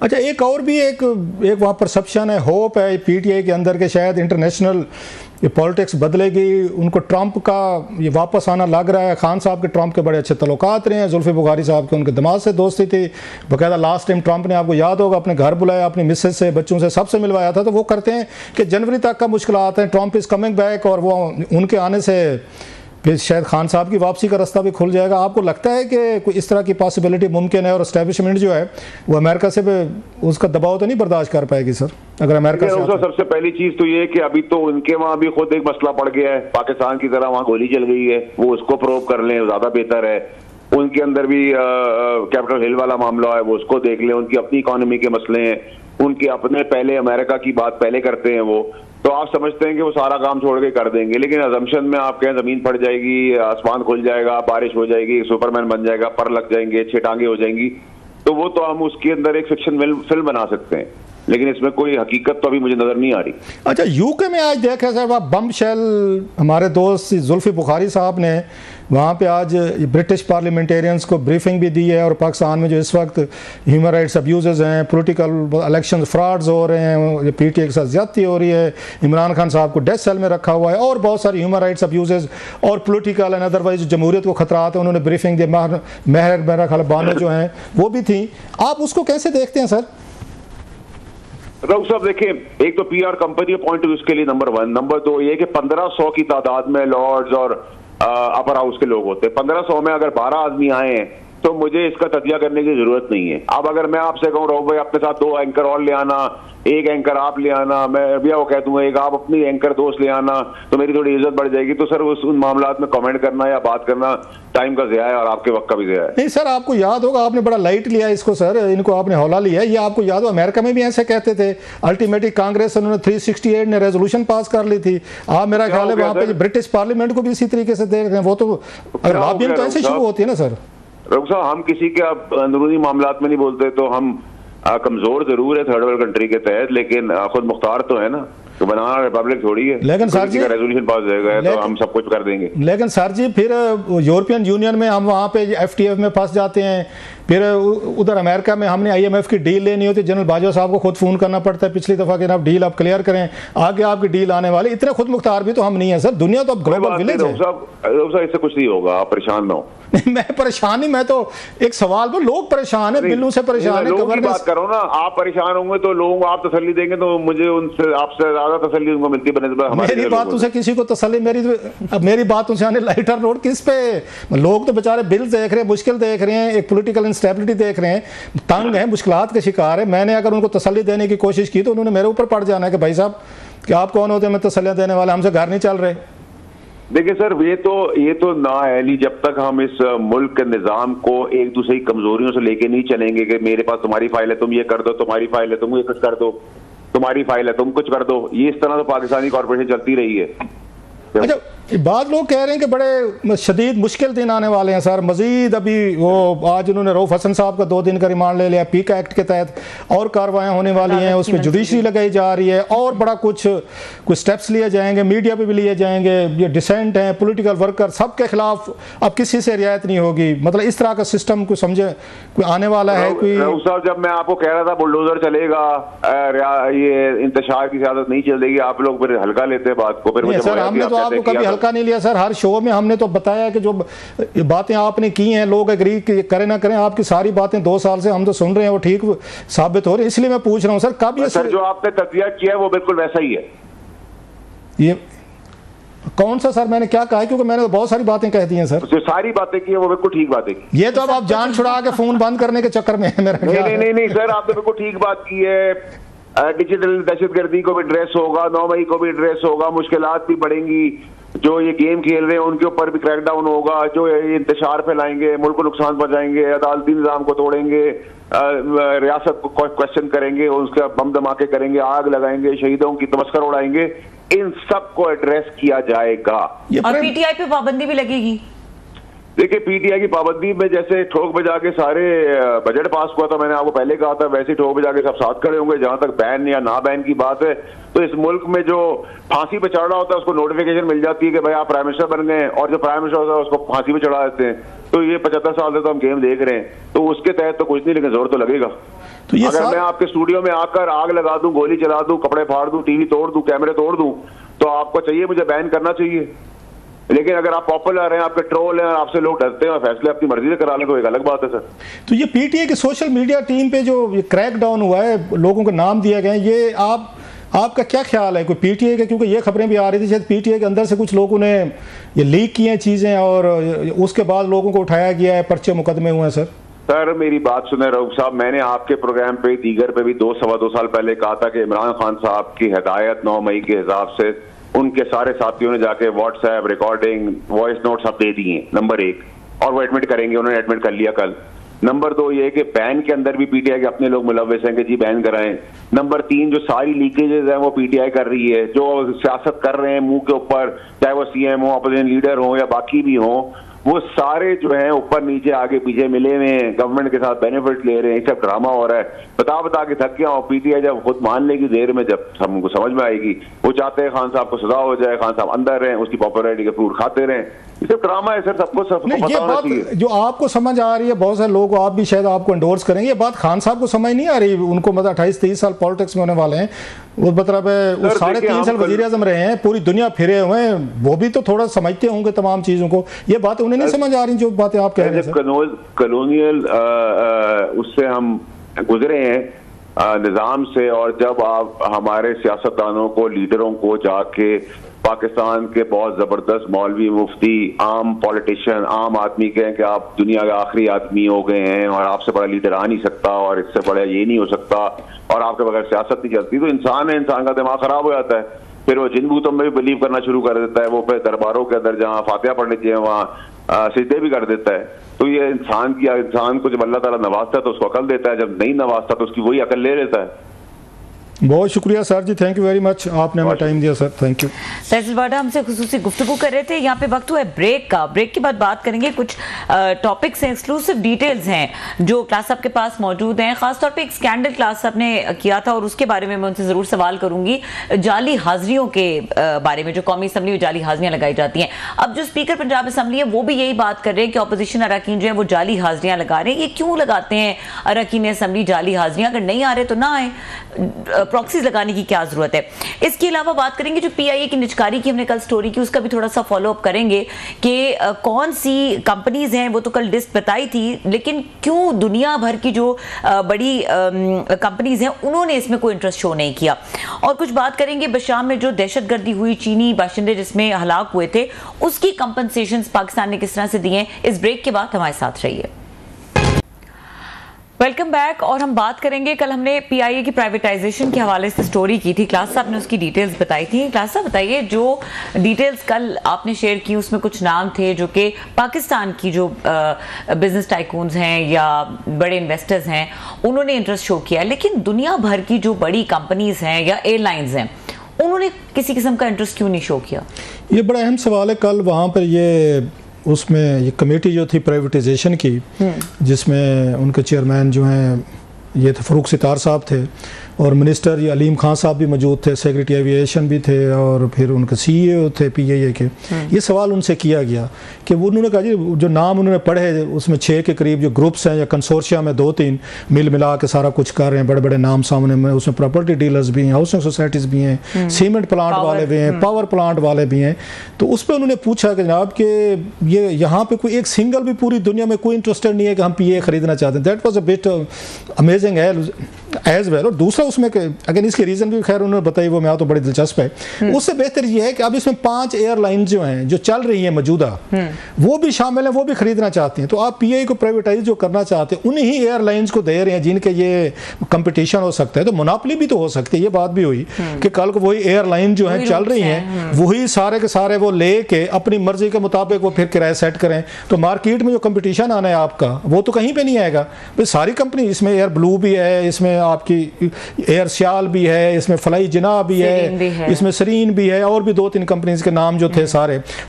अच्छा, एक और भी एक वहाँ परसेप्शन है, होप है पीटीआई के अंदर के शायद इंटरनेशनल ये पॉलिटिक्स बदलेगी, उनको ट्रंप का ये वापस आना लग रहा है। खान साहब के ट्रंप के बड़े अच्छे तल्लुकात रहे हैं, जुल्फी बुखारी साहब के उनके दिमाग से दोस्ती थी बाकायदा। लास्ट टाइम ट्रंप ने, आपको याद होगा, अपने घर बुलाया, अपनी मिसेज से, बच्चों से, सबसे मिलवाया था। तो वो करते हैं कि जनवरी तक का मुश्किल आते हैं, ट्रंप इज़ कमिंग बैक, और वो उनके आने से फिर शायद खान साहब की वापसी का रास्ता भी खुल जाएगा। आपको लगता है कि कोई इस तरह की पॉसिबिलिटी मुमकिन है और एस्टेब्लिशमेंट जो है वो अमेरिका से उसका दबाव तो नहीं बर्दाश्त कर पाएगी सर, अगर अमेरिका से? सबसे पहली चीज तो ये कि अभी तो उनके वहाँ भी खुद एक मसला पड़ गया है, पाकिस्तान की तरह वहाँ गोली चल गई है, वो उसको प्रोव कर लें, ज्यादा बेहतर है। उनके अंदर भी कैपिटल हिल वाला मामला है, वो उसको देख लें। उनकी अपनी इकोनॉमी के मसले हैं, उनके अपने, पहले अमेरिका की बात पहले करते हैं वो, तो आप समझते हैं कि वो सारा काम छोड़ के कर देंगे। लेकिन अजम्पशन में आप कहें जमीन फट जाएगी, आसमान खुल जाएगा, बारिश हो जाएगी, सुपरमैन बन जाएगा, पर लग जाएंगे, 6 टांगे हो जाएंगी, तो वो तो हम उसके अंदर एक फिक्शन फिल्म बना सकते हैं, लेकिन इसमें कोई हकीकत तो अभी मुझे नजर नहीं आ रही। अच्छा, यूके में आज देखा सर, वहाँ बम शेल, हमारे दोस्त जुल्फी बुखारी साहब ने वहाँ पे आज ब्रिटिश पार्लियामेंटेरियंस को ब्रीफिंग भी दी है, और पाकिस्तान में जो इस वक्त ह्यूमन राइट्स अब्यूज़ हैं, पॉलिटिकल इलेक्शन फ्रॉड्स हो रहे हैं, पीटीआई के साथ ज्यादती हो रही है, इमरान खान साहब को डेथ सेल में रखा हुआ है, और बहुत सारे ह्यूमन राइट्स अब्यूज़ और पॉलिटिकल एंड अदरवाइज जमहूरियत को खतरात है, उन्होंने ब्रीफिंग दी। मेरा ख्याल बानो जो हैं वो भी थी। आप उसको कैसे देखते हैं सर? साहब देखिए, एक तो पीआर कंपनी पॉइंट ऑफ उसके लिए नंबर 1, नंबर 2 ये कि 1500 की तादाद में लॉर्ड्स और अपर हाउस के लोग होते हैं। 1500 में अगर 12 आदमी आए हैं तो मुझे इसका तजिया करने की जरूरत नहीं है। अब अगर मैं आपसे कहूँ रहो भाई अपने साथ 2 एंकर और ले आना, एक एंकर आप ले आना, मैं भैया वो कह दूंगा एक आप अपनी एंकर दोस्त ले आना, तो मेरी थोड़ी इज्जत बढ़ जाएगी। तो सर उन मामलात में कमेंट करना या बात करना टाइम का ज़िया है और आपके वक्त का भी ज़िया है। नहीं सर, आपको याद होगा, आपने बड़ा लाइट लिया इसको सर, इनको आपने हौला लिया। ये आपको याद हो अमेरिका में भी ऐसे कहते थे, अल्टीमेटली कांग्रेस उन्होंने 368 ने रेजोल्यूशन पास कर ली थी। आप मेरा ख्याल है वहाँ पे ब्रिटिश पार्लियामेंट को भी इसी तरीके से देख रहे हैं। वो तो लॉबिंग तो ऐसे शुरू होती है ना सर। रघु साहब, हम किसी के अंदरूनी मामलात में नहीं बोलते, तो हम कमजोर जरूर है थर्ड वर्ल्ड कंट्री के तहत, लेकिन खुद मुख्तार तो है ना, तो बनाना रिपब्लिक थोड़ी है। लेकिन सर जी रेजोल्यूशन पास हो जाएगा तो हम सब कुछ कर देंगे। लेकिन सर जी फिर यूरोपियन यूनियन में हम वहाँ पे एफटीएफ में फंस जाते हैं, फिर उधर अमेरिका में हमने आईएमएफ की डील लेनी होती है, जनरल बाजवा साहब को खुद फ़ोन करना पड़ता है पिछली दफ़ा कि आप डील आप क्लियर करें, आगे आपकी डील आने वाली। इतने खुद मुख्तार भी तो हम नहीं है सर, दुनिया तो अब ग्लोबल विलेज है। साहब इससे कुछ नहीं होगा, आप परेशान ना हो। मैं परेशान नहीं, मैं तो एक सवाल पर, लोग परेशान है, बिल्लू से परेशान है। लोगों की बात करो ना, आप परेशान होंगे तो लोगों को आप तसल्ली देंगे तो मुझे उनसे आपसे ज्यादा तसल्ली उनको मिलती है। मेरी बातों से किसी को तसल्ली, मेरी बातों से आने लाइटर रोड किस पे? लोग तो बेचारे बिल देख रहे हैं, मुश्किल देख रहे हैं, एक पॉलिटिकल इंस्टेबिलिटी देख रहे हैं, तंग है, मुश्किलात के शिकार है। मैंने अगर उनको तसल्ली देने की कोशिश की तो उन्होंने मेरे ऊपर पड़ जाना है कि भाई साहब कि आप कौन होते हैं मैं तसल्लियां देने वाले, हमसे घर नहीं चल रहे। देखिए सर, ये तो ना है नहीं, जब तक हम इस मुल्क के निज़ाम को एक दूसरे की कमजोरियों से लेके नहीं चलेंगे कि मेरे पास तुम्हारी फाइल है तुम ये कर दो, तुम्हारी फाइल है तुम ये कुछ कर दो, तुम्हारी फाइल है तुम कुछ कर दो, ये इस तरह तो पाकिस्तानी कॉर्पोरेशन चलती रही है। अच्छा, बाद लोग कह रहे हैं कि बड़े शदीद मुश्किल दिन आने वाले हैं सर। मजीद अभी वो आज उन्होंने रऊफ हसन साहब का 2 दिन का रिमांड ले लिया, पीका एक्ट के तहत और कार्रवाइयाँ होने वाली हैं, उसमें जुडिशरी लगाई जा रही है और बड़ा कुछ स्टेप्स लिए जाएंगे, मीडिया पे भी लिए जाएंगे। ये डिसेंट हैं, पॉलिटिकल वर्कर, सबके खिलाफ अब किसी से रियायत नहीं होगी। मतलब इस तरह का सिस्टम को समझे कोई आने वाला है कोई? साहब, जब मैं आपको कह रहा था बुलडोजर चलेगा, ये इंतशार की सियासत नहीं चलेगी, आप लोग फिर हल्का लेते हैं बात को। फिर सर हमने तो आपको कभी हल्का नहीं लिया सर, हर शो में हमने तो बताया कि जो बातें आपने की हैं, लोग एग्री करें ना करें, आपकी सारी बातें 2 साल से हम तो सुन रहे हैं वो ठीक साबित हो रही है। इसलिए मैं पूछ रहा हूं सर, कब ये सर जो आपने तस्वीर किया है वो बिल्कुल वैसा ही है। ये कौन सा सर मैंने क्या कहा है? क्योंकि मैंने तो बहुत सारी बातें कह दी हैं सर। जो सारी बातें की है वो बिल्कुल ठीक बातें की। ये तो अब आप जान छुड़ा के फोन बंद करने के चक्कर में है मेरा ख्याल। नहीं सर, आपने बिल्कुल ठीक बात की है। डिजिटल दहशतगर्दी को भी एड्रेस होगा, 9 मई को भी एड्रेस होगा, मुश्किलात भी बढ़ेंगी, जो ये गेम खेल रहे हैं उनके ऊपर भी क्रैकडाउन होगा, जो ये इंतशार फैलाएंगे, मुल्क को नुकसान पहुंचाएंगे, अदालती निज़ाम को तोड़ेंगे, रियासत को क्वेश्चन करेंगे, उसका बम धमाके करेंगे, आग लगाएंगे, शहीदों की तमस्कर उड़ाएंगे, इन सब को एड्रेस किया जाएगा। और पीटीआई पे पाबंदी भी लगेगी। देखिए, पीटीआई की पाबंदी में जैसे ठोक बजा के सारे बजट पास हुआ था, मैंने आपको पहले कहा था, वैसे ही ठोक बजा के सब साथ खड़े होंगे। जहां तक बैन या ना बैन की बात है, तो इस मुल्क में जो फांसी पे चढ़ रहा होता है उसको नोटिफिकेशन मिल जाती है कि भाई आप प्राइम मिनिस्टर बन गए, और जो प्राइम मिनिस्टर होता है उसको फांसी पे चढ़ा देते हैं। तो ये 75 साल से तो हम गेम देख रहे हैं, तो उसके तहत तो कुछ नहीं, लेकिन जोर तो लगेगा। तो अगर मैं आपके स्टूडियो में आकर आग लगा दूं, गोली चला दूं, कपड़े फाड़ दूं, टीवी तोड़ दूं, कैमरे तोड़ दूं, तो आपको चाहिए मुझे बैन करना चाहिए। लेकिन अगर आप पॉपुलर हैं, आपके ट्रोल हैं, आपसे लोग डरते हैं और फैसले अपनी मर्जी से करा लें, तो एक अलग बात है सर। तो ये पीटीआई की सोशल मीडिया टीम पे जो ये क्रैक डाउन हुआ है, लोगों को नाम दिया गया है, ये आपका क्या ख्याल है? कोई पीटीआई का, क्योंकि ये खबरें भी आ रही थी शायद पीटीआई के अंदर से कुछ लोगों ने ये लीक किए हैं चीज़ें और उसके बाद लोगों को उठाया गया है, पर्चे मुकदमे हुए हैं सर? सर मेरी बात सुने रऊफ साहब, मैंने आपके प्रोग्राम पे दीगर पे भी 2-2.25 साल पहले कहा था कि इमरान खान साहब की हिदायत 9 मई के हिसाब से उनके सारे साथियों ने जाके व्हाट्सएप रिकॉर्डिंग वॉइस नोट सब दे दिए, नंबर 1, और वो एडमिट करेंगे, उन्होंने एडमिट कर लिया कल। नंबर 2 ये कि बैन के अंदर भी पीटीआई के अपने लोग मुलव्वस हैं कि जी बैन कराएं। नंबर 3 जो सारी लीकेजेस हैं वो पीटीआई कर रही है, जो सियासत कर रहे हैं मुंह के ऊपर, चाहे वो सीएम हो, अपोजिशन लीडर हो या बाकी भी हो, वो सारे जो हैं ऊपर नीचे आगे पीछे मिले हुए हैं, गवर्नमेंट के साथ बेनिफिट ले रहे हैं, सब ड्रामा हो रहा है। बता के थक गया। और पीटीआई जब खुद मान लेगी देर में, जब हमको समझ में आएगी, वो चाहते हैं खान साहब को सजा हो जाए, खान साहब अंदर रहें, उसकी पॉपुलैरिटी के फ्रूट खाते रहें। ये सब ड्रामा है सर, सबको ये बात जो आपको समझ आ रही है, बहुत सारे लोग आप भी शायद आपको एंडोर्स करेंगे, ये बात खान साहब को समझ नहीं आ रही। उनको मतलब 28-30 साल पॉलिटिक्स में होने वाले हैं, वो मतलब वो 3.5 साल वजीर आज़म रहे हैं, पूरी दुनिया फिरे हुए हैं, वो भी तो थोड़ा समझते होंगे तमाम चीज़ों को। ये बातें उन्हें नहीं समझ आ रही जो बातें आप कह रहे हैं। कॉलोनियल उससे हम गुजरे हैं निज़ाम से, और जब आप हमारे सियासतदानों को, लीडरों को जाके पाकिस्तान के बहुत ज़बरदस्त मौलवी, मुफ्ती, आम पॉलिटिशियन, आम आदमी कहें कि आप दुनिया के आखिरी आदमी हो गए हैं और आपसे बड़ा लीडर आ नहीं सकता और इससे बड़ा ये नहीं हो सकता और आपके बगैर सियासत नहीं चलती, तो इंसान है, इंसान का दिमाग खराब हो जाता है। फिर वो जिन भूतों में भी बिलीव करना शुरू कर देता है, वो फिर दरबारों के अंदर जहाँ फातिहा पढ़नी चाहिए वहाँ सिजदे भी कर देता है। तो ये इंसान को जब अल्लाह ताला नवाजता है तो उसको अकल देता है, जब नहीं नवाजता तो उसकी वही अकल ले लेता है। बहुत शुक्रिया sir ji, thank you very much, आपने हमें टाइम दिया sir, thank you. Faisal Vawda हमसे खुसूसी गुफ्तगू कर रहे थे। यहाँ पे वक्त हुआ है ब्रेक का। ब्रेक के बाद बात करेंगे, कुछ टॉपिक्स हैं, एक्सक्लूसिव डिटेल्स हैं जो क्लास साहब के पास मौजूद हैं। खासतौर पे एक स्कैंडल क्लास साहब ने किया था और उसके बारे में मैं उनसे जरूर सवाल करूंगी, जाली हाजिरियों के बारे में, जो कौमी असम्बली में जाली हाजिरियां लगाई जाती हैं। अब जो स्पीकर पंजाब असम्बली है वो भी यही बात कर रहे हैं कि अपोजिशन अरकान जो है वो जाली हाजिरियां लगा रहे हैं। ये क्यों लगाते हैं अरकान असम्बली जाली हाजिरियां? अगर नहीं आ रहे तो ना आए, प्रॉक्सीज लगाने की क्या जरूरत है। इसके अलावा बात करेंगे जो पीआईए की निचकारी की हमने कल स्टोरी की, उसका भी थोड़ा सा फॉलो अप करेंगे कि कौन सी कंपनीज हैं, वो तो कल लिस्ट बताई थी, लेकिन क्यों दुनिया भर की जो बड़ी कंपनीज हैं उन्होंने इसमें कोई इंटरेस्ट शो नहीं किया। और कुछ बात करेंगे बशाम में जो दहशतगर्दी हुई, चीनी बाशिंदे जिसमें हलाक हुए थे, उसकी कंपनसेशन पाकिस्तान ने किस तरह से दिए। इस ब्रेक के बाद हमारे साथ रहिए। Welcome back. और हम बात करेंगे, कल हमने पीआईए की प्राइवेटाइजेशन के हवाले से स्टोरी की थी, क्लास साहब ने उसकी डिटेल्स बताई थी। क्लास साहब बताइए, जो डिटेल्स कल आपने शेयर की उसमें कुछ नाम थे जो कि पाकिस्तान की जो बिजनेस टाइकून्स हैं या बड़े इन्वेस्टर्स हैं उन्होंने इंटरेस्ट शो किया, लेकिन दुनिया भर की जो बड़ी कंपनीज हैं या एयरलाइंस हैं उन्होंने किसी किस्म का इंटरेस्ट क्यों नहीं शो किया? ये बड़ा अहम सवाल है। कल वहाँ पर ये उसमें ये कमेटी जो थी प्राइवेटाइजेशन की, जिसमें उनके चेयरमैन जो हैं ये थे फ़रूक सितार साहब थे, और मिनिस्टर ये अलीम खान साहब भी मौजूद थे, सेक्रेटरी एविएशन भी थे, और फिर उनके सीईओ थे पीआईए के। ये सवाल उनसे किया गया कि वो उन्होंने कहा जी जो नाम उन्होंने पढ़े उसमें 6 के करीब जो ग्रुप्स हैं या कंसोर्शिया में 2-3 मिला के सारा कुछ कर रहे हैं, बड़े बड़े नाम सामने में, उसमें प्रॉपर्टी डीलर्स भी हैं, हाउसिंग सोसाइटीज़ भी हैं, सीमेंट प्लांट वाले भी हैं, पावर प्लांट वाले भी हैं। तो उस पर उन्होंने पूछा कि जनाब कि ये यहाँ पर कोई एक सिंगल भी पूरी दुनिया में कोई इंटरेस्टेड नहीं है कि हम पीए खरीदना चाहते हैं। That was a bit amazing as well. और दूसरा उसमें अगर इसके रीज़न भी खैर उन्होंने बताई, वो मैं तो बड़ी दिलचस्प है। उससे बेहतर ये है कि अब इसमें 5 एयरलाइन जो हैं जो चल रही हैं मौजूदा, वो भी शामिल हैं, वो भी खरीदना चाहती हैं। तो आप पीआई को प्राइवेटाइज जो करना चाहते हैं उन्हीं एयरलाइंस को दे रहे हैं जिनके ये कंपटीशन हो सकता है। तो मोनोपोली भी तो हो सकती है। ये बात भी हुई कि कल को वही एयरलाइन जो है चल रही हैं, वही सारे के सारे वो ले के अपनी मर्जी के मुताबिक वो फिर किराया सेट करें। तो मार्केट में जो कंपटीशन आना है आपका, वो तो कहीं पर नहीं आएगा। भाई सारी कंपनी, इसमें एयर ब्लू भी है, इसमें आपकी एयर श्याल भी है, इसमें फ्लाई जिना भी है, इसमें सरीन भी है, और भी 2-3 कंपनीज के नाम जो थे सारे।